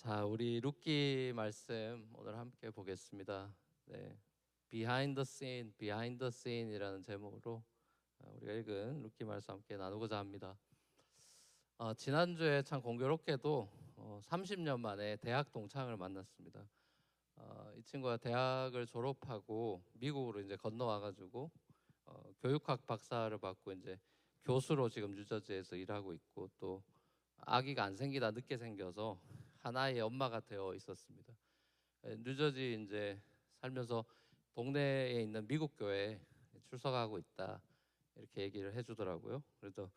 자, 우리 룻기 말씀 오늘 함께 보겠습니다. 네, Behind the Scene, Behind the Scene이라는 제목으로 우리가 읽은 룻기 말씀 함께 나누고자 합니다. 지난주에 참 공교롭게도 30년 만에 대학 동창을 만났습니다. 이 친구가 대학을 졸업하고 미국으로 이제 건너와가지고 교육학 박사를 받고 이제 교수로 지금 뉴저지에서 일하고 있고, 또 아기가 안 생기다 늦게 생겨서 하나의 엄마가 되어 있었습니다. 뉴저지 이제 살면서 동네에 있는 미국 교회에 출석하고 있다, 이렇게 얘기를 해주더라고요. 그래서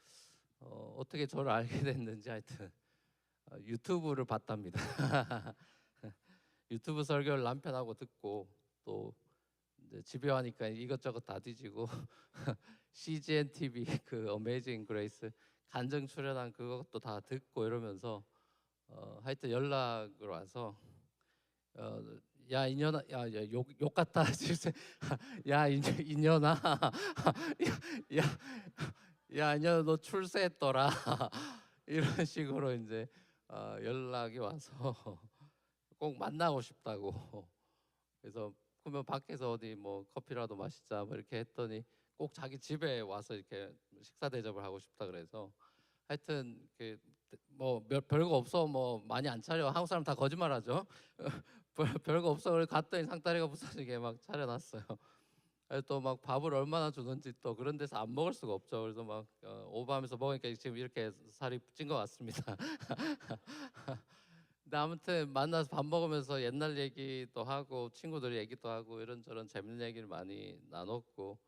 어떻게 저를 알게 됐는지 하여튼 유튜브를 봤답니다. 유튜브 설교를 남편하고 듣고, 또 이제 집에 와니까 이것저것 다 뒤지고 CGN TV 그 어메이징 그레이스 간증 출연한 그것도 다 듣고 이러면서 하여튼 연락을 와서 야 이년아, 야욕 같다 진짜. 야 이년아, 야 이년아 너 출세했더라. 이런 식으로 이제 연락이 와서 꼭 만나고 싶다고. 그래서 그러면 밖에서 어디 뭐 커피라도 마시자 뭐 이렇게 했더니 꼭 자기 집에 와서 이렇게 식사 대접을 하고 싶다 그래서 하여튼 뭐 별거 없어, 뭐 많이 안 차려. 한국 사람 다 거짓말하죠. 별거 없어. 그래 갔더니 상다리가 부서지게 막 차려놨어요. 또 막 밥을 얼마나 주는지 또 그런 데서 안 먹을 수가 없죠. 그래서 막 오버하면서 먹으니까 지금 이렇게 살이 찐 것 같습니다. 근데 아무튼 만나서 밥 먹으면서 옛날 얘기도 하고 친구들 얘기도 하고 이런저런 재밌는 얘기를 많이 나눴고,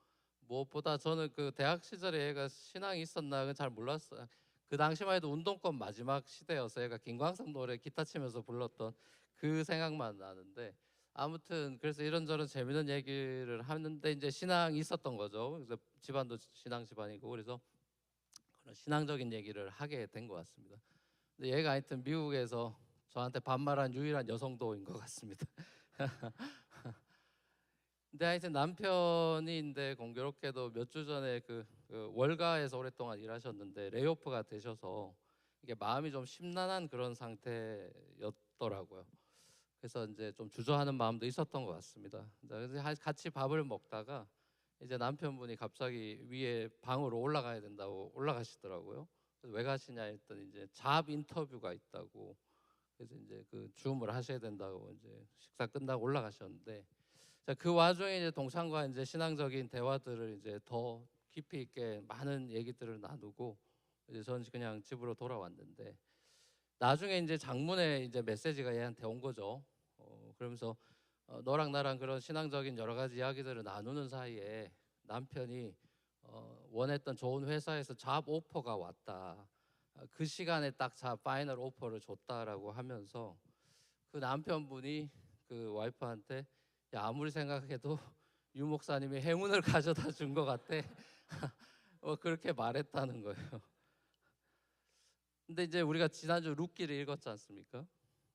무엇보다 저는 그 대학 시절에 얘가 신앙이 있었나 그건 잘 몰랐어요. 그 당시만 해도 운동권 마지막 시대여서 얘가 김광석 노래 기타 치면서 불렀던 그 생각만 나는데, 아무튼 그래서 이런저런 재밌는 얘기를 하는데 이제 신앙이 있었던 거죠. 그래서 집안도 신앙 집안이고, 그래서 그런 신앙적인 얘기를 하게 된 것 같습니다. 근데 얘가 하여튼 미국에서 저한테 반말한 유일한 여성도인 것 같습니다. 근데 하여튼 남편인데 공교롭게도 몇 주 전에 그 월가에서 오랫동안 일하셨는데 레이오프가 되셔서 이게 마음이 좀 심란한 그런 상태였더라고요. 그래서 이제 좀 주저하는 마음도 있었던 것 같습니다. 그래서 같이 밥을 먹다가 이제 남편분이 갑자기 위에 방으로 올라가야 된다고 올라가시더라고요. 그래서 왜 가시냐 했더니 이제 잡 인터뷰가 있다고. 그래서 이제 그 줌을 하셔야 된다고 이제 식사 끝나고 올라가셨는데, 자, 그 와중에 이제 동창과 이제 신앙적인 대화들을 이제 더 깊이 있게 많은 얘기들을 나누고, 이제 저는 그냥 집으로 돌아왔는데 나중에 이제 장문의 이제 메시지가 얘한테 온 거죠. 그러면서 너랑 나랑 그런 신앙적인 여러 가지 이야기들을 나누는 사이에 남편이 원했던 좋은 회사에서 잡 오퍼가 왔다. 그 시간에 딱 잡 파이널 오퍼를 줬다라고 하면서 그 남편분이 그 와이프한테 야, 아무리 생각해도 유 목사님이 행운을 가져다 준 것 같아. 그렇게 말했다는 거예요. 근데 이제 우리가 지난주 룻기를 읽었지 않습니까?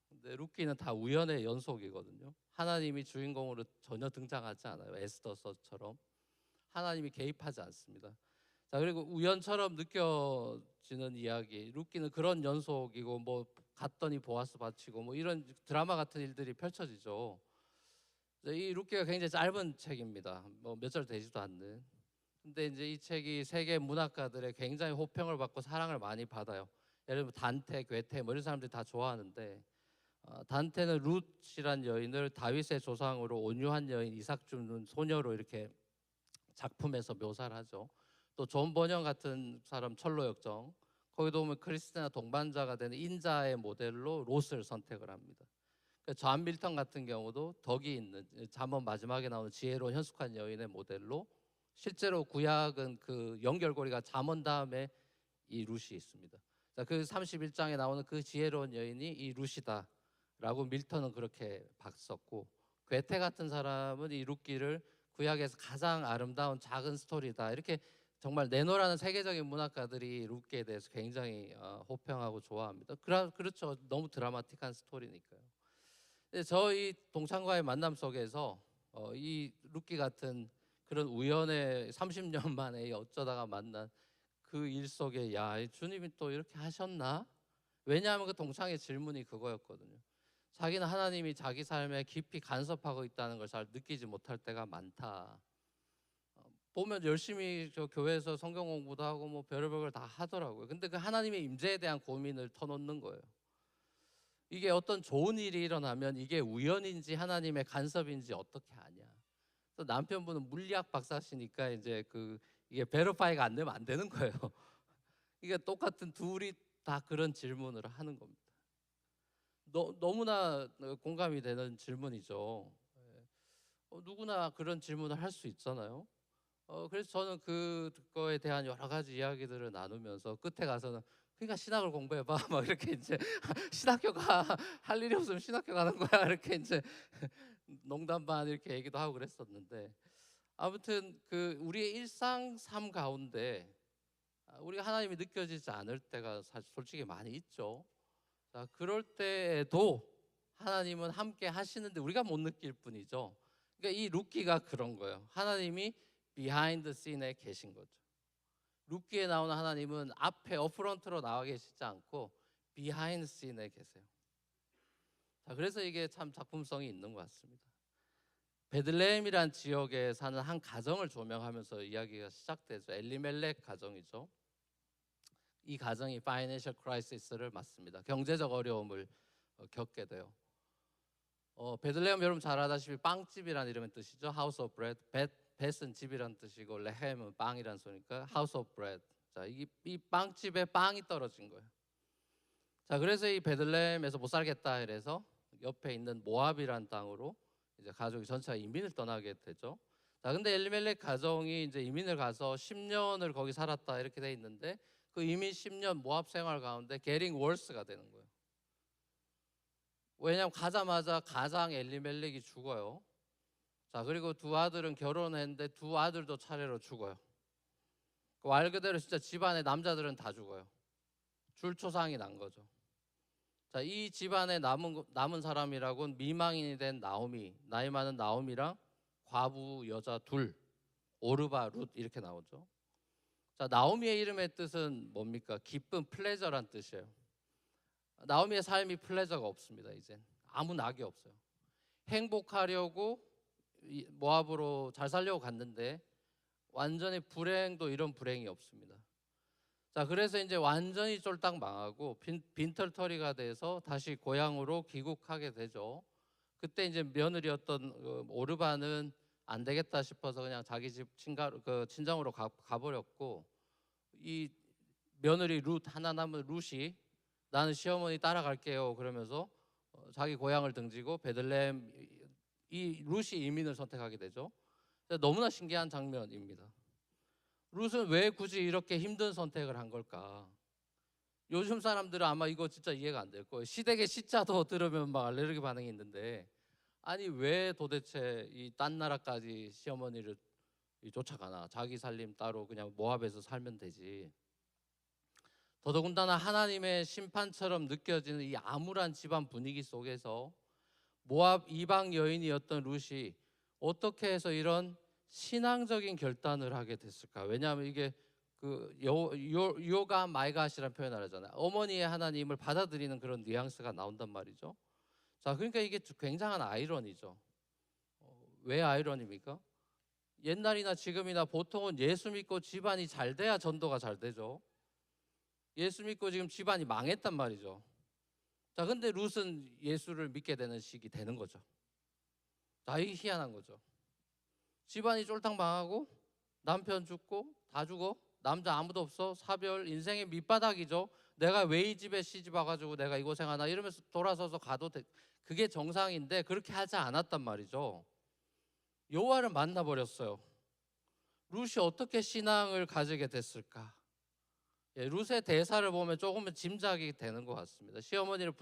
근데 룻기는 다 우연의 연속이거든요. 하나님이 주인공으로 전혀 등장하지 않아요. 에스더서처럼 하나님이 개입하지 않습니다. 자, 그리고 우연처럼 느껴지는 이야기, 룻기는 그런 연속이고, 뭐 갔더니 보아스 바치고 뭐 이런 드라마 같은 일들이 펼쳐지죠. 이 룻기가 굉장히 짧은 책입니다. 뭐 몇 절 되지도 않는. 근데 이제 이 책이 세계 문학가들의 굉장히 호평을 받고 사랑을 많이 받아요. 예를 들면 단테, 괴테 뭐 이런 사람들이 다 좋아하는데, 단테는 룻이란 여인을 다윗의 조상으로 온유한 여인 이삭 주는 소녀로 이렇게 작품에서 묘사를 하죠. 또 존 번영 같은 사람 철로 역정, 거기도 보면 크리스티나 동반자가 되는 인자의 모델로 롯을 선택을 합니다. 존 밀턴 같은 경우도 덕이 있는 잠언 마지막에 나오는 지혜로운 현숙한 여인의 모델로, 실제로 구약은 그 연결고리가 잠언 다음에 이 룻이 있습니다. 자, 그 31장에 나오는 그 지혜로운 여인이 이 룻이다라고 밀턴은 그렇게 봤었고, 괴테 같은 사람은 이 룻기를 구약에서 가장 아름다운 작은 스토리다, 이렇게 정말 내노라는 세계적인 문학가들이 룻기에 대해서 굉장히 호평하고 좋아합니다. 그렇죠. 너무 드라마틱한 스토리니까요. 저희 동창과의 만남 속에서 이 룻기 같은 그런 우연의 30년 만에 어쩌다가 만난 그 일 속에 야, 주님이 또 이렇게 하셨나? 왜냐하면 그 동창의 질문이 그거였거든요. 자기는 하나님이 자기 삶에 깊이 간섭하고 있다는 걸 잘 느끼지 못할 때가 많다. 보면 열심히 저 교회에서 성경 공부도 하고 뭐 별의별 걸 다 하더라고요. 근데 그 하나님의 임재에 대한 고민을 터놓는 거예요. 이게 어떤 좋은 일이 일어나면 이게 우연인지 하나님의 간섭인지 어떻게 아냐. 그래서 남편분은 물리학 박사시니까 이제 이게 베르파이가 안 되면 안 되는 거예요. 이게 똑같은 둘이 다 그런 질문을 하는 겁니다. 너무나 공감이 되는 질문이죠. 누구나 그런 질문을 할 수 있잖아요. 그래서 저는 그거에 대한 여러 가지 이야기들을 나누면서 끝에 가서는 그러니까 신학을 공부해봐 막 이렇게 이제 신학교 할 일이 없으면 신학교 가는 거야 이렇게 이제 농담 반 이렇게 얘기도 하고 그랬었는데 아무튼 우리의 일상 삶 가운데 우리가 하나님이 느껴지지 않을 때가 사실 솔직히 많이 있죠. 자, 그럴 때에도 하나님은 함께 하시는데 우리가 못 느낄 뿐이죠. 그러니까 이 루키가 그런 거예요. 하나님이 비하인드 씬에 계신 거죠. 루키에 나오는 하나님은 앞에 어프런트로 나와 계시지 않고 비하인드 씬에 계세요. 자, 그래서 이게 참 작품성이 있는 것 같습니다. 베들레헴이란 지역에 사는 한 가정을 조명하면서 이야기가 시작되죠. 엘리멜렉 가정이죠. 이 가정이 파이낸셜 크라이시스를 맞습니다. 경제적 어려움을 겪게 돼요. 베들레헴 여러분 잘 아다시피 빵집이라는 이름의 뜻이죠. 하우스 오브 브레드. 벳은 집이란 뜻이고 레헴은 빵이란 소니까 하우스 오브 브레드. 자, 이 빵집에 빵이 떨어진 거예요. 자, 그래서 이 베들레헴에서 못 살겠다 이래서 옆에 있는 모압이란 땅으로 이제 가족이 전체가 이민을 떠나게 되죠. 자, 근데 엘리멜렉 가정이 이제 이민을 가서 10년을 거기 살았다 이렇게 돼 있는데 그 이민 10년 모압 생활 가운데 게링 월스가 되는 거예요. 왜냐하면 가자마자 가장 엘리멜렉이 죽어요. 자, 그리고 두 아들은 결혼했는데 두 아들도 차례로 죽어요. 말 그대로 진짜 집안의 남자들은 다 죽어요. 줄초상이 난 거죠. 자, 이 집안에 남은 사람이라고는 미망인이 된 나오미, 나이 많은 나오미랑 과부 여자 둘, 오르바, 룻 이렇게 나오죠. 자, 나오미의 이름의 뜻은 뭡니까? 기쁨, 플레저란 뜻이에요. 나오미의 삶이 플레저가 없습니다. 이젠 아무 낙이 없어요. 행복하려고 모압으로 잘 살려고 갔는데 완전히 불행도 이런 불행이 없습니다. 자, 그래서 이제 완전히 쫄딱 망하고 빈털터리가 돼서 다시 고향으로 귀국하게 되죠. 그때 이제 며느리였던 오르바는 안 되겠다 싶어서 그냥 자기 집 친정으로 가버렸고 이 며느리 룻 하나 남은 룻이 나는 시어머니 따라갈게요 그러면서 자기 고향을 등지고 베들레헴 이 룻이 이민을 선택하게 되죠. 너무나 신기한 장면입니다. 룻은 왜 굳이 이렇게 힘든 선택을 한 걸까? 요즘 사람들은 아마 이거 진짜 이해가 안 될 거예요. 시댁의 시자도 들으면 막 알레르기 반응이 있는데 아니 왜 도대체 이 딴 나라까지 시어머니를 쫓아가나? 자기 살림 따로 그냥 모압에서 살면 되지. 더더군다나 하나님의 심판처럼 느껴지는 이 암울한 집안 분위기 속에서 모압 이방 여인이었던 룻이 어떻게 해서 이런 신앙적인 결단을 하게 됐을까? 왜냐하면 이게 요가 마이갓이라는 표현을 하잖아요. 어머니의 하나님을 받아들이는 그런 뉘앙스가 나온단 말이죠. 자, 그러니까 이게 굉장한 아이러니죠. 왜 아이러니입니까? 옛날이나 지금이나 보통은 예수 믿고 집안이 잘 돼야 전도가 잘 되죠. 예수 믿고 지금 집안이 망했단 말이죠. 자, 근데 룻은 예수를 믿게 되는 시기 되는 거죠. 자, 이게 희한한 거죠. 집안이 쫄딱 망하고 남편 죽고 다 죽어. 남자 아무도 없어. 사별 인생의 밑바닥이죠. 내가 왜 이 집에 시집 와가지고 내가 이 고생하나 이러면서 돌아서서 가도 돼. 그게 정상인데 그렇게 하지 않았단 말이죠. 여호와를 만나버렸어요. 룻이 어떻게 신앙을 가지게 됐을까? 룻의 대사를 보면 조금은 짐작이 되는 것 같습니다. 시어머니를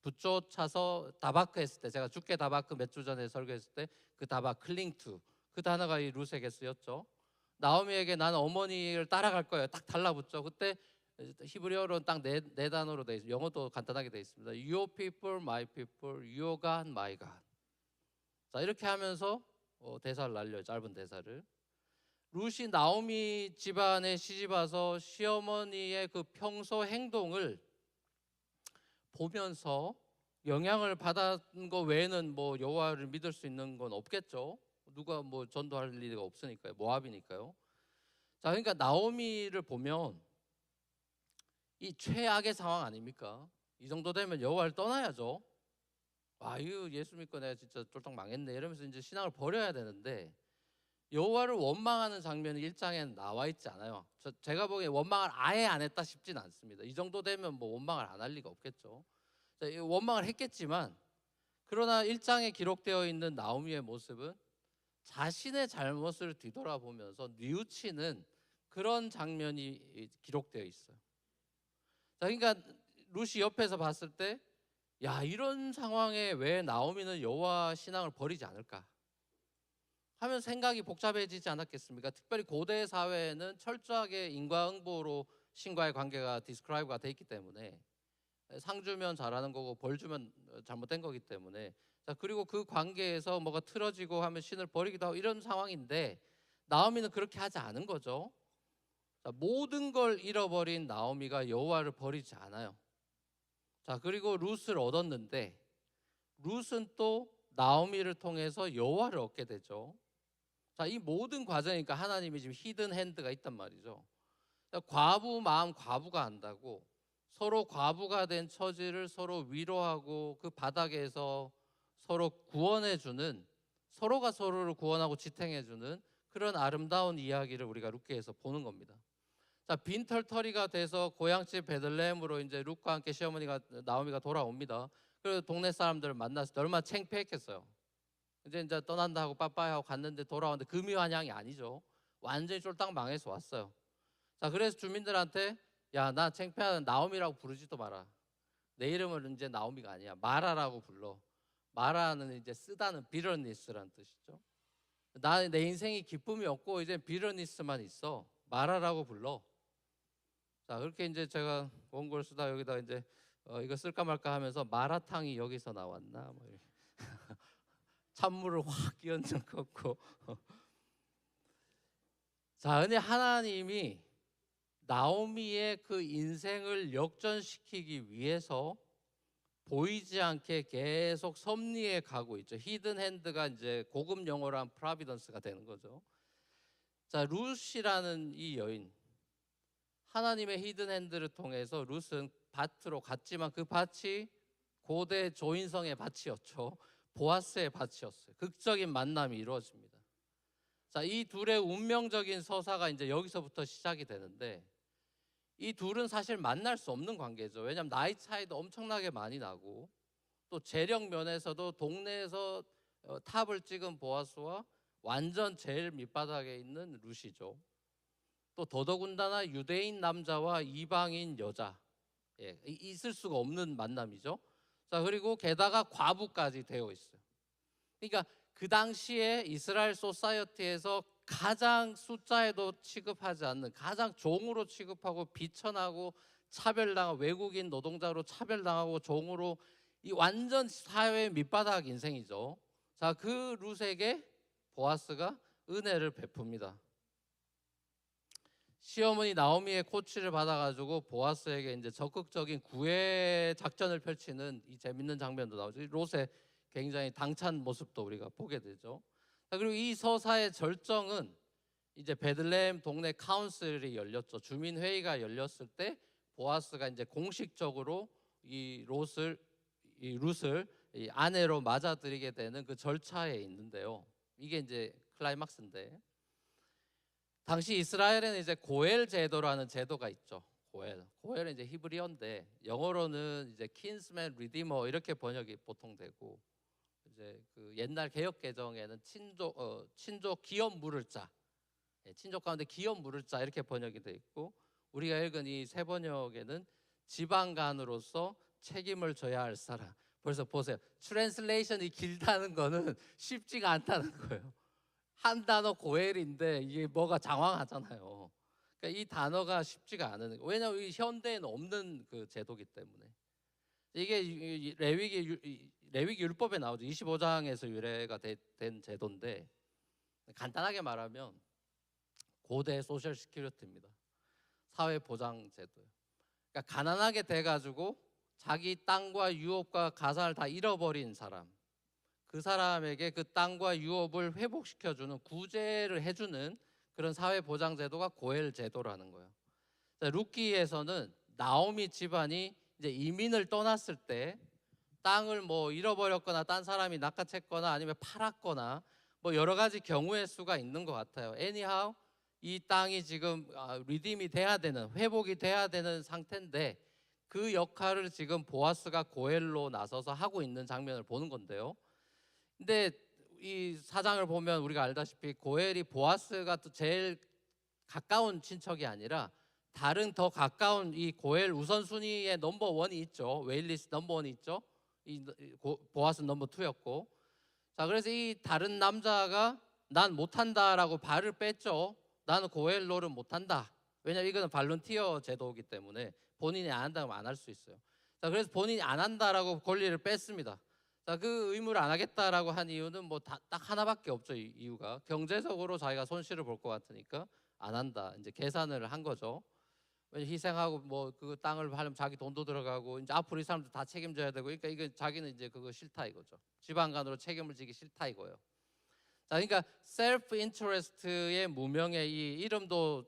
붙쫓아서 다바크 했을 때, 제가 죽게 다바크 몇 주 전에 설교했을 때 그 다바크 클링투 그 단어가 이 룻에게 쓰였죠. 나오미에게 나는 어머니를 따라갈 거예요. 딱 달라붙죠. 그때 히브리어로는 딱 네 단어로 돼 있어요. 영어도 간단하게 돼 있습니다. Your people, my people, your God, my God. 자, 이렇게 하면서 대사를 날려요. 짧은 대사를. 룻이 나오미 집안에 시집 와서 시어머니의 그 평소 행동을 보면서 영향을 받은 거 외에는 뭐 여호와를 믿을 수 있는 건 없겠죠. 누가 뭐 전도할 리가 없으니까요. 모압이니까요. 자, 그러니까 나오미를 보면 이 최악의 상황 아닙니까? 이 정도 되면 여호와를 떠나야죠. 아, 이거 예수 믿고 내가 진짜 쫄딱 망했네 이러면서 이제 신앙을 버려야 되는데 여호와를 원망하는 장면이 1장에는 나와 있지 않아요. 제가 보기에 원망을 아예 안 했다 싶진 않습니다. 이 정도 되면 뭐 원망을 안 할 리가 없겠죠. 자, 원망을 했겠지만 그러나 1장에 기록되어 있는 나오미의 모습은 자신의 잘못을 뒤돌아보면서 뉘우치는 그런 장면이 기록되어 있어요. 자, 그러니까 루시 옆에서 봤을 때, 야, 이런 상황에 왜 나오미는 여호와 신앙을 버리지 않을까 하면 생각이 복잡해지지 않았겠습니까? 특별히 고대 사회에는 철저하게 인과응보로 신과의 관계가 디스크라이브가 돼 있기 때문에 상 주면 잘하는 거고 벌 주면 잘못된 거기 때문에, 자, 그리고 그 관계에서 뭐가 틀어지고 하면 신을 버리기도 하고 이런 상황인데 나오미는 그렇게 하지 않은 거죠. 자, 모든 걸 잃어버린 나오미가 여호와를 버리지 않아요. 자, 그리고 룻을 얻었는데 룻은 또 나오미를 통해서 여호와를 얻게 되죠. 자, 이 모든 과정이니까 하나님이 지금 히든 핸드가 있단 말이죠. 자, 과부 마음 과부가 안다고 서로 과부가 된 처지를 서로 위로하고 그 바닥에서 서로 구원해주는, 서로가 서로를 구원하고 지탱해주는 그런 아름다운 이야기를 우리가 룻기에서 보는 겁니다. 자, 빈털터리가 돼서 고향집 베들레헴으로 이제 룻과 함께 시어머니가 나오미가 돌아옵니다. 그래서 동네 사람들을 만났을 때 얼마나 창피했겠어요. 이제 떠난다 하고 빠빠이 하고 갔는데 돌아왔는데 금이환영이 아니죠. 완전히 쫄딱 망해서 왔어요. 자, 그래서 주민들한테, 야, 나 창피하다, 나오미라고 부르지도 마라. 내 이름은 이제 나오미가 아니야, 마라라고 불러. 마라는 이제 쓰다는 비러니스라는 뜻이죠. 내 인생이 기쁨이 없고 이제 비러니스만 있어, 마라라고 불러. 자, 그렇게 이제 제가 원고를 쓰다 여기다 이제 이거 쓸까 말까 하면서 마라탕이 여기서 나왔나 뭐 이렇게. 찬물을 확 끼얹은 것. 자, 근데 하나님이 나오미의 그 인생을 역전시키기 위해서 보이지 않게 계속 섭리해 가고 있죠. 히든 핸드가 이제 고급 영어로 한 프라비던스가 되는 거죠. 자, 룻이라는 이 여인, 하나님의 히든 핸드를 통해서 룻은 밭으로 갔지만 그 밭이 고대 조인성의 밭이었죠. 보아스의 밭이었어요. 극적인 만남이 이루어집니다. 자, 이 둘의 운명적인 서사가 이제 여기서부터 시작이 되는데 이 둘은 사실 만날 수 없는 관계죠. 왜냐하면 나이 차이도 엄청나게 많이 나고 또 재력 면에서도 동네에서 탑을 찍은 보아스와 완전 제일 밑바닥에 있는 룻이죠. 또 더더군다나 유대인 남자와 이방인 여자, 예, 있을 수가 없는 만남이죠. 자, 그리고 게다가 과부까지 되어 있어요. 그러니까 그 당시에 이스라엘 소사이어티에서 가장 숫자에도 취급하지 않는, 가장 종으로 취급하고 비천하고 차별당하고 외국인 노동자로 차별당하고 종으로, 이 완전 사회의 밑바닥 인생이죠. 자, 그 룻에게 보아스가 은혜를 베풉니다. 시어머니 나오미의 코치를 받아가지고 보아스에게 이제 적극적인 구애 작전을 펼치는 이 재밌는 장면도 나오죠. 롯의 굉장히 당찬 모습도 우리가 보게 되죠. 그리고 이 서사의 절정은 이제 베들레헴 동네 카운슬이 열렸죠. 주민 회의가 열렸을 때 보아스가 이제 공식적으로 이 롯을 이 아내로 맞아들이게 되는 그 절차에 있는데요. 이게 이제 클라이막스인데, 당시 이스라엘에는 이제 고엘 제도라는 제도가 있죠. 고엘은 이제 히브리어인데 영어로는 이제 킨스맨 리디머 이렇게 번역이 보통 되고, 이제 그 옛날 개역 개정에는 친족 기업 물을 자, 친족 가운데 기업 물을 자 이렇게 번역이 돼 있고, 우리가 읽은 이 새 번역에는 지방간으로서 책임을 져야 할 사람. 벌써 보세요. 트랜슬레이션이 길다는 거는 쉽지가 않다는 거예요. 한 단어 고엘인데 이게 뭐가 장황하잖아요. 그러니까 이 단어가 쉽지가 않은 거예요. 왜냐하면 이 현대에는 없는 그 제도기 때문에. 이게 레위기 율법에 나오죠. 25장에서 유래가 된 제도인데, 간단하게 말하면 고대 소셜 시큐리티입니다. 사회 보장 제도예요. 그러니까 가난하게 돼 가지고 자기 땅과 유업과 가산을 다 잃어버린 사람, 그 사람에게 그 땅과 유업을 회복시켜주는 구제를 해주는 그런 사회보장제도가 고엘 제도라는 거예요. 룻기에서는 나오미 집안이 이제 이민을 떠났을 때 땅을 뭐 잃어버렸거나 딴 사람이 낚아챘거나 아니면 팔았거나 뭐 여러 가지 경우의 수가 있는 것 같아요. anyhow 이 땅이 지금 리딤이 돼야 되는, 회복이 돼야 되는 상태인데 그 역할을 지금 보아스가 고엘로 나서서 하고 있는 장면을 보는 건데요. 근데 이 사장을 보면 우리가 알다시피 고엘이 보아스가 또 제일 가까운 친척이 아니라 다른 더 가까운 이 고엘 우선순위의 넘버 원이 있죠. 웨일리스 넘버 원이 있죠. 보아스 넘버 투였고, 자 그래서 이 다른 남자가 난 못한다라고 발을 뺐죠. 나는 고엘로를 못한다. 왜냐면 이거는 발런티어 제도이기 때문에 본인이 안 한다면 안 할 수 있어요. 자 그래서 본인이 안 한다라고 권리를 뺐습니다. 자 그 의무를 안 하겠다라고 한 이유는 뭐 딱 하나밖에 없죠. 이유가 경제적으로 자기가 손실을 볼 것 같으니까 안 한다. 이제 계산을 한 거죠. 희생하고 뭐 그 땅을 하려면 자기 돈도 들어가고 이제 앞으로 이 사람들 다 책임져야 되고, 그러니까 이거 자기는 이제 그거 싫다 이거죠. 지방간으로 책임을 지기 싫다 이거예요. 자 그러니까 셀프 인터레스트의 무명의 이 이름도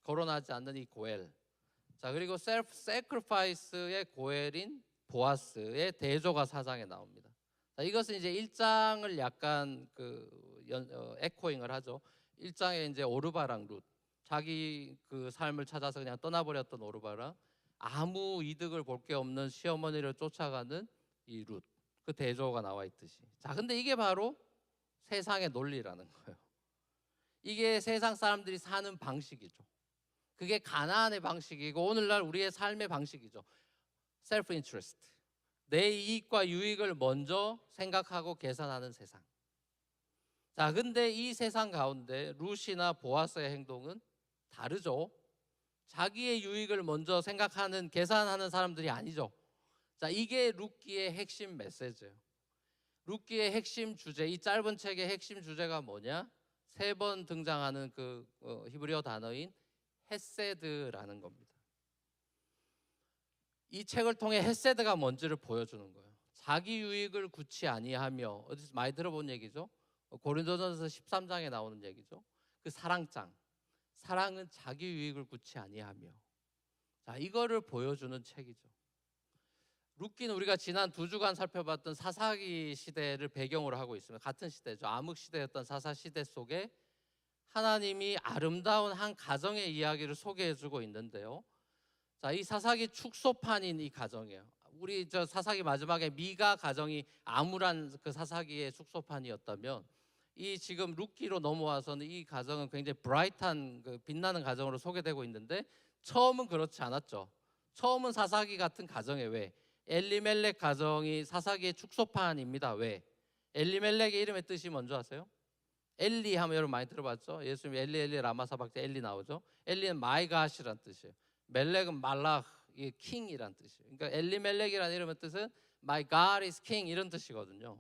거론하지 않는 이 고엘. 자 그리고 셀프 세크리파이스의 고엘인 보아스의 대조가 사장에 나옵니다. 자 이것은 이제 1장을 약간 에코잉을 하죠. 1장에 이제 오르바랑 룻, 자기 그 삶을 찾아서 그냥 떠나버렸던 오르바랑 아무 이득을 볼 게 없는 시어머니를 쫓아가는 이 룻, 그 대조가 나와 있듯이. 자 근데 이게 바로 세상의 논리라는 거예요. 이게 세상 사람들이 사는 방식이죠. 그게 가나안의 방식이고 오늘날 우리의 삶의 방식이죠. 셀프 인트레스트, 내 이익과 유익을 먼저 생각하고 계산하는 세상. 자 근데 이 세상 가운데 룻이나 보아스의 행동은 다르죠. 자기의 유익을 먼저 생각하는, 계산하는 사람들이 아니죠. 자 이게 룻기의 핵심 메시지예요. 룻기의 핵심 주제, 이 짧은 책의 핵심 주제가 뭐냐? 3번 등장하는 그 히브리어 단어인 헤세드라는 겁니다. 이 책을 통해 헤세드가 뭔지를 보여주는 거예요. 자기 유익을 구치 아니하며, 어디서 많이 들어본 얘기죠. 고린도전서 13장에 나오는 얘기죠. 그 사랑장, 사랑은 자기 유익을 구치 아니하며. 자 이거를 보여주는 책이죠. 룻기는 우리가 지난 2주간 살펴봤던 사사기 시대를 배경으로 하고 있습니다. 같은 시대죠. 암흑 시대였던 사사 시대 속에 하나님이 아름다운 한 가정의 이야기를 소개해주고 있는데요. 자, 이 사사기 축소판인 이 가정이에요. 우리 저 사사기 마지막에 미가 가정이 암울한 그 사사기의 축소판이었다면, 이 지금 룻기로 넘어와서는 이 가정은 굉장히 브라이트한 그 빛나는 가정으로 소개되고 있는데, 처음은 그렇지 않았죠. 처음은 사사기 같은 가정에 왜 엘리멜렉 가정이 사사기의 축소판입니다. 왜? 엘리멜렉의 이름의 뜻이 뭔지 아세요? 엘리 하면 여러분 많이 들어봤죠? 예수님 엘리 엘리 라마 사박자 엘리 나오죠? 엘리는 마이 갓이란 뜻이에요. 멜렉은 말락, 이게 킹이란 뜻이에요. 그러니까 엘리멜렉이라는 이름의 뜻은 My God is King 이런 뜻이거든요.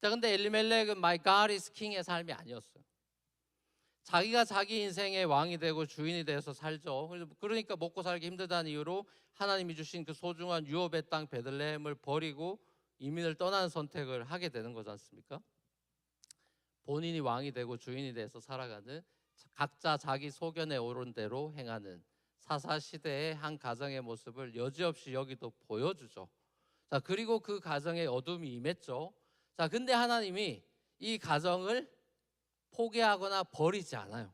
자, 근데 엘리멜렉은 My God is King의 삶이 아니었어요. 자기가 자기 인생의 왕이 되고 주인이 되어서 살죠. 그러니까 먹고 살기 힘들다는 이유로 하나님이 주신 그 소중한 유업의 땅 베들레헴을 버리고 이민을 떠나는 선택을 하게 되는 거지 않습니까? 본인이 왕이 되고 주인이 돼서 살아가는, 각자 자기 소견에 오른 대로 행하는 사사시대의 한 가정의 모습을 여지없이 여기도 보여주죠. 자 그리고 그 가정에 어둠이 임했죠. 자 근데 하나님이 이 가정을 포기하거나 버리지 않아요.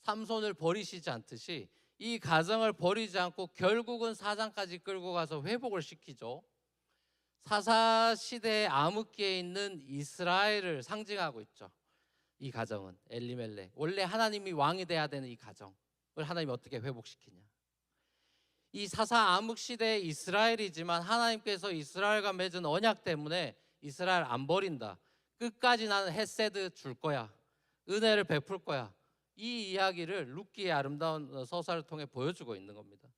삼손을 버리시지 않듯이 이 가정을 버리지 않고 결국은 4장까지 끌고 가서 회복을 시키죠. 사사시대의 암흑기에 있는 이스라엘을 상징하고 있죠. 이 가정은 엘리멜렉, 원래 하나님이 왕이 돼야 되는 이 가정을 하나님이 어떻게 회복시키냐. 이 사사 암흑시대의 이스라엘이지만 하나님께서 이스라엘과 맺은 언약 때문에 이스라엘 안 버린다. 끝까지 나는 헤세드 줄 거야. 은혜를 베풀 거야. 이 이야기를 룻기의 아름다운 서사를 통해 보여주고 있는 겁니다.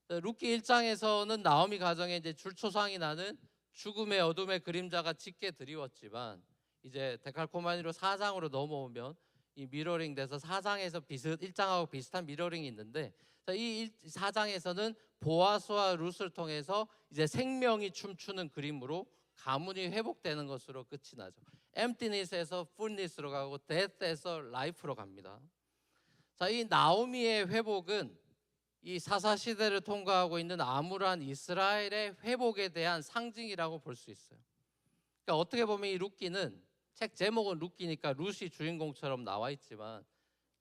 룻기 1장에서는 나오미 가정에 이제 줄초상이 나는 죽음의 어둠의 그림자가 짙게 드리웠지만, 이제 데칼코마니로 4장으로 넘어오면 이 미러링 돼서 4장에서 1장하고 비슷한 미러링이 있는데, 자, 이 4장에서는 보아스와 룻을 통해서 이제 생명이 춤추는 그림으로 가문이 회복되는 것으로 끝이 나죠. emptiness에서 fullness로 가고 death에서 life로 갑니다. 자, 이 나오미의 회복은 이 사사 시대를 통과하고 있는 암울한 이스라엘의 회복에 대한 상징이라고 볼 수 있어요. 그러니까 어떻게 보면 이 룻기는, 책 제목은 룻기니까 룻이 주인공처럼 나와 있지만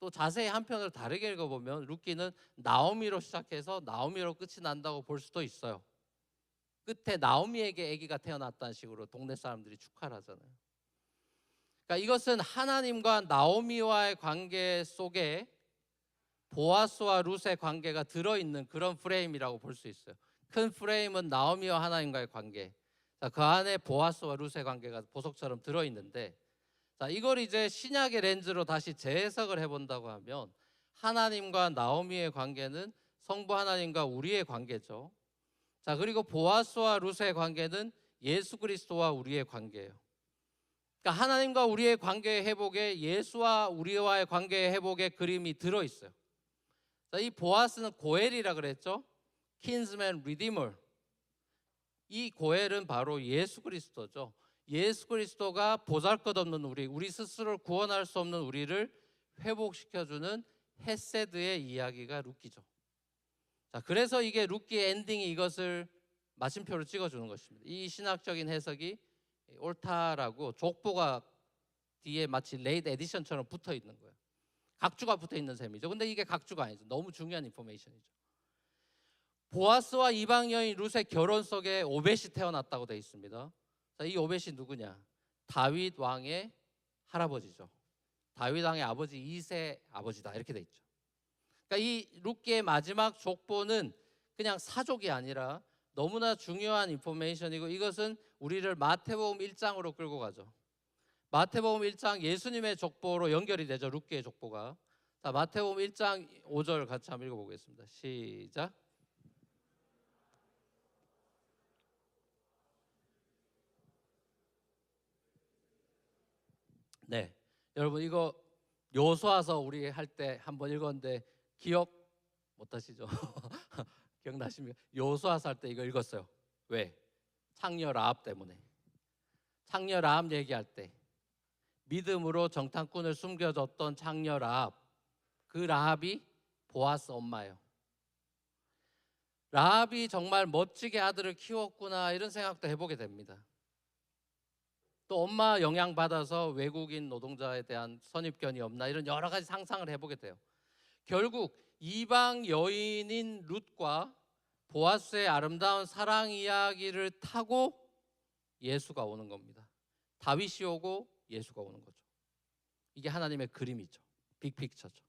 또 자세히 한편으로 다르게 읽어보면 룻기는 나오미로 시작해서 나오미로 끝이 난다고 볼 수도 있어요. 끝에 나오미에게 아기가 태어났다는 식으로 동네 사람들이 축하를 하잖아요. 그러니까 이것은 하나님과 나오미와의 관계 속에 보아스와 룻의 관계가 들어있는 그런 프레임이라고 볼 수 있어요. 큰 프레임은 나오미와 하나님과의 관계, 자, 그 안에 보아스와 룻의 관계가 보석처럼 들어있는데, 자, 이걸 이제 신약의 렌즈로 다시 재해석을 해본다고 하면 하나님과 나오미의 관계는 성부 하나님과 우리의 관계죠. 자, 그리고 보아스와 룻의 관계는 예수 그리스도와 우리의 관계예요. 그러니까 하나님과 우리의 관계의 회복에 예수와 우리와의 관계의 회복의 그림이 들어있어요. 자, 이 보아스는 고엘이라 그랬죠. kinsman redeemer. 이 고엘은 바로 예수 그리스도죠. 예수 그리스도가 보잘것없는 우리 스스로를 구원할 수 없는 우리를 회복시켜주는 헤세드의 이야기가 룻기죠. 자, 그래서 이게 룻기의 엔딩이 이것을 마침표로 찍어주는 것입니다. 이 신학적인 해석이 옳다라고 족보가 뒤에 마치 레이트 에디션처럼 붙어 있는 거예요. 각주가 붙어 있는 셈이죠. 근데 이게 각주가 아니죠. 너무 중요한 인포메이션이죠. 보아스와 이방 여인 룻의 결혼 속에 오벳이 태어났다고 되어 있습니다. 자, 이 오벳이 누구냐? 다윗 왕의 할아버지죠. 다윗 왕의 아버지 이세 아버지다, 이렇게 되어 있죠. 그러니까 이 룻기의 마지막 족보는 그냥 사족이 아니라 너무나 중요한 인포메이션이고, 이것은 우리를 마태복음 1장으로 끌고 가죠. 마태복음 1장 예수님의 족보로 연결이 되죠. 룻기의 족보가. 자, 마태복음 1장 5절 같이 한번 읽어보겠습니다. 시작. 네, 여러분 이거 요수아서 우리 할 때 한번 읽었는데 기억 못하시죠? 기억나십니까? 요수아서 할 때 이거 읽었어요. 왜? 창녀 라합 때문에. 창녀 라합 얘기할 때 믿음으로 정탐꾼을 숨겨줬던 창녀 라합, 그 라합이 보아스 엄마예요. 라합이 정말 멋지게 아들을 키웠구나, 이런 생각도 해보게 됩니다. 또 엄마 영향받아서 외국인 노동자에 대한 선입견이 없나, 이런 여러 가지 상상을 해보게 돼요. 결국 이방 여인인 룻과 보아스의 아름다운 사랑 이야기를 타고 예수가 오는 겁니다. 다윗이 오고 예수가 오는 거죠. 이게 하나님의 그림이죠. 빅픽처죠.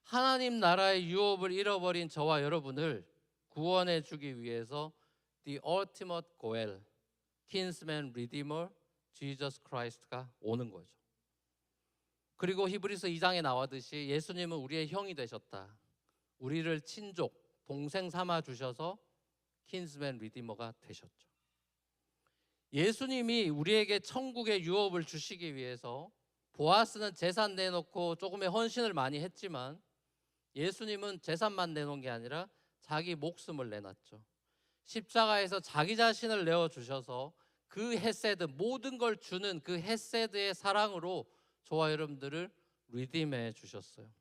하나님 나라의 유업을 잃어버린 저와 여러분을 구원해 주기 위해서 The ultimate goal, kinsman redeemer, Jesus Christ가 오는 거죠. 그리고 히브리서 2장에 나왔듯이 예수님은 우리의 형이 되셨다. 우리를 친족, 동생 삼아 주셔서 kinsman redeemer가 되셨죠. 예수님이 우리에게 천국의 유업을 주시기 위해서 보아스는 재산 내놓고 조금의 헌신을 많이 했지만 예수님은 재산만 내놓은 게 아니라 자기 목숨을 내놨죠. 십자가에서 자기 자신을 내어주셔서 그 헤세드, 모든 걸 주는 그 헤세드의 사랑으로 저와 여러분들을 리딤해 주셨어요.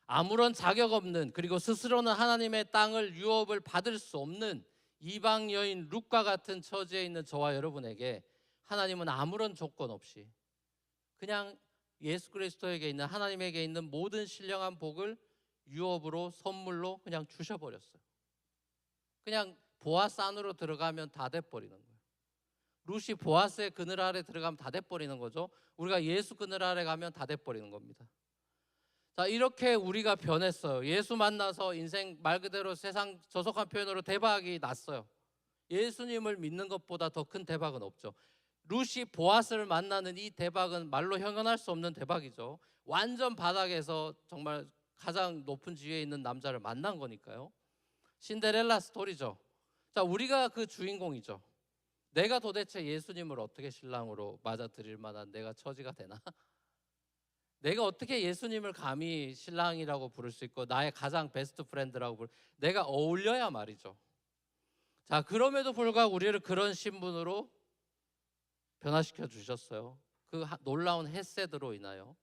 아무런 자격 없는, 그리고 스스로는 하나님의 땅을 유업을 받을 수 없는 이방 여인 룻과 같은 처지에 있는 저와 여러분에게 하나님은 아무런 조건 없이 그냥 예수 그리스도에게 있는, 하나님에게 있는 모든 신령한 복을 유업으로, 선물로 그냥 주셔버렸어요. 그냥 보아스 안으로 들어가면 다 돼버리는 거예요. 룻이 보아스의 그늘 아래 들어가면 다 돼버리는 거죠. 우리가 예수 그늘 아래 가면 다 돼버리는 겁니다. 자, 이렇게 우리가 변했어요. 예수 만나서 인생 말 그대로 세상 저속한 표현으로 대박이 났어요. 예수님을 믿는 것보다 더 큰 대박은 없죠. 룻이 보아스를 만나는 이 대박은 말로 형용할 수 없는 대박이죠. 완전 바닥에서 정말 가장 높은 지위에 있는 남자를 만난 거니까요. 신데렐라 스토리죠. 자, 우리가 그 주인공이죠. 내가 도대체 예수님을 어떻게 신랑으로 맞아들일 만한 내가 처지가 되나? 내가 어떻게 예수님을 감히 신랑이라고 부를 수 있고 나의 가장 베스트 프렌드라고 내가 어울려야 말이죠. 자, 그럼에도 불구하고 우리를 그런 신분으로 변화시켜 주셨어요. 그 놀라운 헤세드로 인하여.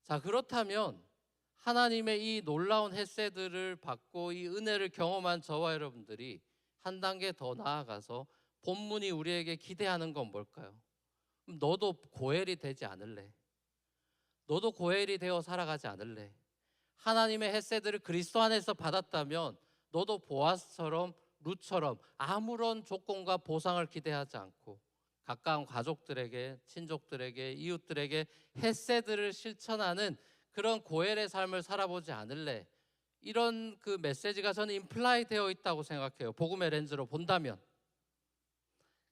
자, 그렇다면 하나님의 이 놀라운 헤세드를 받고 이 은혜를 경험한 저와 여러분들이 한 단계 더 나아가서 본문이 우리에게 기대하는 건 뭘까요? 너도 고엘이 되지 않을래? 너도 고엘이 되어 살아가지 않을래? 하나님의 헤세드를 그리스도 안에서 받았다면 너도 보아스처럼 룻처럼 아무런 조건과 보상을 기대하지 않고 가까운 가족들에게, 친족들에게, 이웃들에게 헤세드를 실천하는 그런 고엘의 삶을 살아보지 않을래? 이런 그 메시지가 저는 임플라이 되어 있다고 생각해요. 복음의 렌즈로 본다면.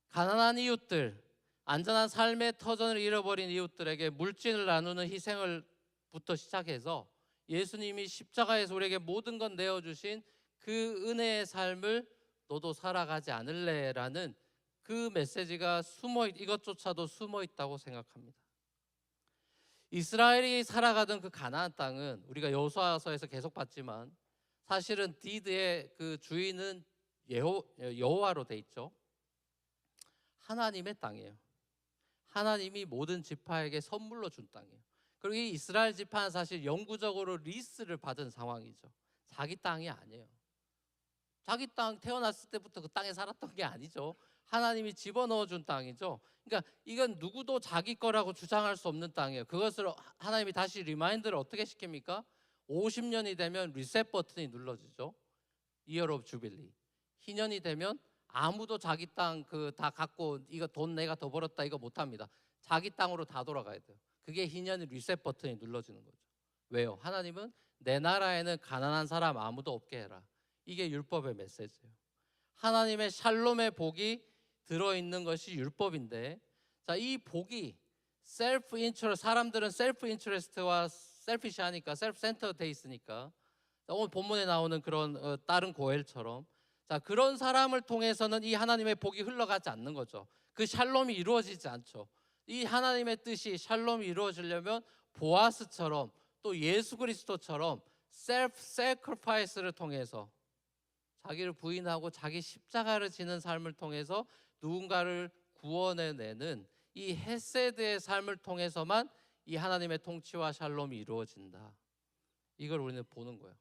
가난한 이웃들, 안전한 삶의 터전을 잃어버린 이웃들에게 물질을 나누는 희생을부터 시작해서 예수님이 십자가에서 우리에게 모든 것 내어주신 그 은혜의 삶을 너도 살아가지 않을래? 라는 그 메시지가 이것조차도 숨어 있다고 생각합니다. 이스라엘이 살아가던 그 가나안 땅은 우리가 여호수아서에서 계속 봤지만 사실은 디드의 그 주인은 여호와로 돼 있죠. 하나님의 땅이에요. 하나님이 모든 지파에게 선물로 준 땅이에요. 그리고 이 이스라엘 지파는 사실 영구적으로 리스를 받은 상황이죠. 자기 땅이 아니에요. 자기 땅 태어났을 때부터 그 땅에 살았던 게 아니죠. 하나님이 집어넣어준 땅이죠. 그러니까 이건 누구도 자기 거라고 주장할 수 없는 땅이에요. 그것을 하나님이 다시 리마인드를 어떻게 시킵니까? 50년이 되면 리셋 버튼이 눌러지죠. 이어 오브 주빌리. 희년이 되면 아무도 자기 땅 그 다 갖고 이거 돈 내가 더 벌었다 이거 못합니다. 자기 땅으로 다 돌아가야 돼요. 그게 희년의 리셋 버튼이 눌러지는 거죠. 왜요? 하나님은 내 나라에는 가난한 사람 아무도 없게 해라. 이게 율법의 메시지예요. 하나님의 샬롬의 복이 들어있는 것이 율법인데, 자, 이 복이 셀프 인트레스트, 사람들은 셀프 인트레스트와 셀피시하니까 셀프 센터 돼 있으니까 오늘 본문에 나오는 그런 다른 고엘처럼, 자, 그런 사람을 통해서는 이 하나님의 복이 흘러가지 않는 거죠. 그 샬롬이 이루어지지 않죠. 이 하나님의 뜻이 샬롬이 이루어지려면 보아스처럼 또 예수 그리스도처럼 셀프 세크리파이스를 통해서 자기를 부인하고 자기 십자가를 지는 삶을 통해서 누군가를 구원해내는 이 헤세드의 삶을 통해서만 이 하나님의 통치와 샬롬이 이루어진다. 이걸 우리는 보는 거예요.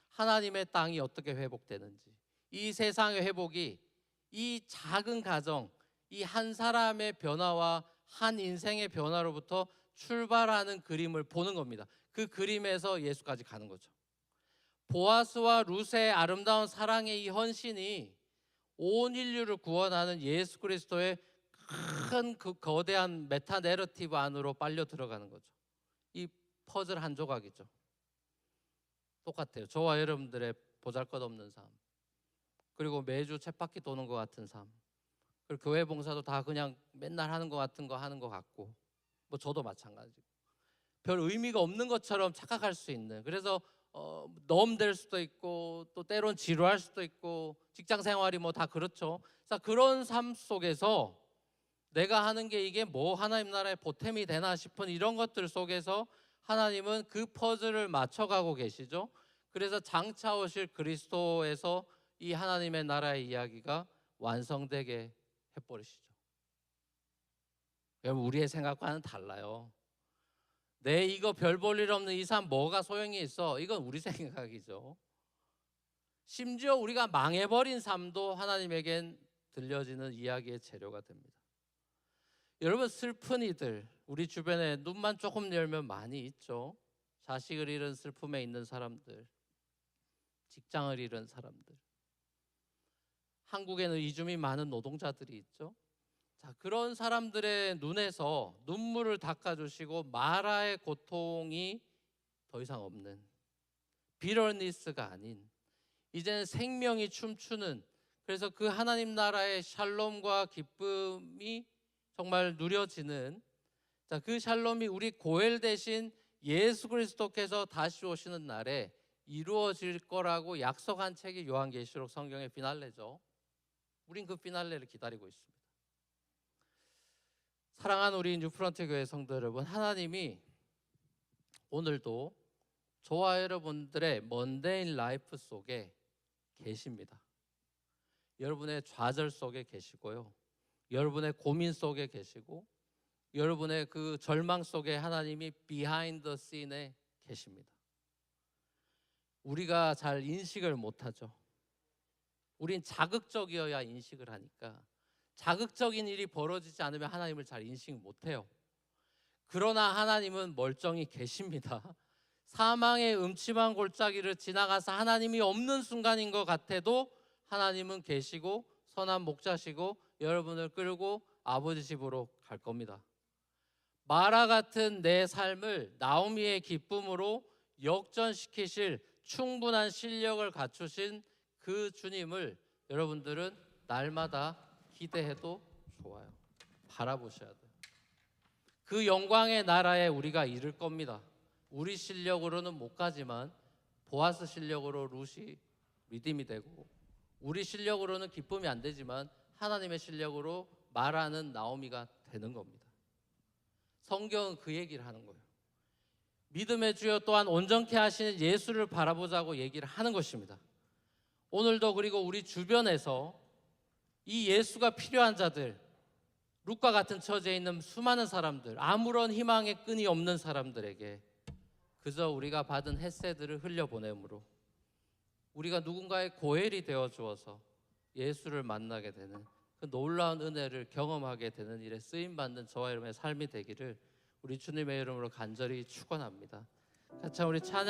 하나님의 땅이 어떻게 회복되는지, 이 세상의 회복이 이 작은 가정, 이 한 사람의 변화와 한 인생의 변화로부터 출발하는 그림을 보는 겁니다. 그 그림에서 예수까지 가는 거죠. 보아스와 룻의 아름다운 사랑의 이 헌신이 온 인류를 구원하는 예수 그리스도의 큰 그 거대한 메타 내러티브 안으로 빨려 들어가는 거죠. 이 퍼즐 한 조각이죠. 똑같아요. 저와 여러분들의 보잘것없는 삶, 그리고 매주 쳇바퀴 도는 것 같은 삶, 그리고 교회 봉사도 다 그냥 맨날 하는 것 같은 거 하는 것 같고, 뭐 저도 마찬가지고 별 의미가 없는 것처럼 착각할 수 있는, 그래서 넘될 수도 있고 또 때론 지루할 수도 있고 직장 생활이 뭐 다 그렇죠. 자, 그런 삶 속에서 내가 하는 게 이게 뭐 하나님 나라의 보탬이 되나 싶은 이런 것들 속에서 하나님은 그 퍼즐을 맞춰가고 계시죠. 그래서 장차 오실 그리스도에서 이 하나님의 나라의 이야기가 완성되게 해버리시죠. 여러분, 우리의 생각과는 달라요. 내 이거 별 볼 일 없는 이 삶 뭐가 소용이 있어? 이건 우리 생각이죠. 심지어 우리가 망해버린 삶도 하나님에겐 들려지는 이야기의 재료가 됩니다. 여러분, 슬픈 이들 우리 주변에 눈만 조금 열면 많이 있죠. 자식을 잃은 슬픔에 있는 사람들, 직장을 잃은 사람들, 한국에는 이주민 많은 노동자들이 있죠. 자, 그런 사람들의 눈에서 눈물을 닦아주시고 마라의 고통이 더 이상 없는, 비러니스가 아닌 이제는 생명이 춤추는, 그래서 그 하나님 나라의 샬롬과 기쁨이 정말 누려지는, 자, 그 샬롬이 우리 고엘 대신 예수 그리스도께서 다시 오시는 날에 이루어질 거라고 약속한 책이 요한계시록 성경의 피날레죠. 우린 그 피날레를 기다리고 있습니다. 사랑하는 우리 뉴프런트 교회 성도 여러분, 하나님이 오늘도 저와 여러분들의 먼데인 라이프 속에 계십니다. 여러분의 좌절 속에 계시고요. 여러분의 고민 속에 계시고 여러분의 그 절망 속에 하나님이 비하인드 더 씬에 계십니다. 우리가 잘 인식을 못하죠. 우린 자극적이어야 인식을 하니까 자극적인 일이 벌어지지 않으면 하나님을 잘 인식 못해요. 그러나 하나님은 멀쩡히 계십니다. 사망의 음침한 골짜기를 지나가서 하나님이 없는 순간인 것 같아도 하나님은 계시고 선한 목자시고 여러분을 끌고 아버지 집으로 갈 겁니다. 마라 같은 내 삶을 나오미의 기쁨으로 역전시키실 충분한 실력을 갖추신 그 주님을 여러분들은 날마다 기대해도 좋아요. 바라보셔야 돼요. 그 영광의 나라에 우리가 이를 겁니다. 우리 실력으로는 못 가지만 보아스 실력으로 룻이 리딤이 되고, 우리 실력으로는 기쁨이 안 되지만 하나님의 실력으로 말하는 나오미가 되는 겁니다. 성경은 그 얘기를 하는 거예요. 믿음의 주여 또한 온전케 하시는 예수를 바라보자고 얘기를 하는 것입니다. 오늘도 그리고 우리 주변에서 이 예수가 필요한 자들, 룻과 같은 처지에 있는 수많은 사람들, 아무런 희망의 끈이 없는 사람들에게 그저 우리가 받은 햇새들을 흘려보내므로 우리가 누군가의 고엘이 되어 주어서 예수를 만나게 되는 그 놀라운 은혜를 경험하게 되는 일에 쓰임받는 저와 여러분의 삶이 되기를 우리 주님의 이름으로 간절히 축원합니다. 같이 우리 찬양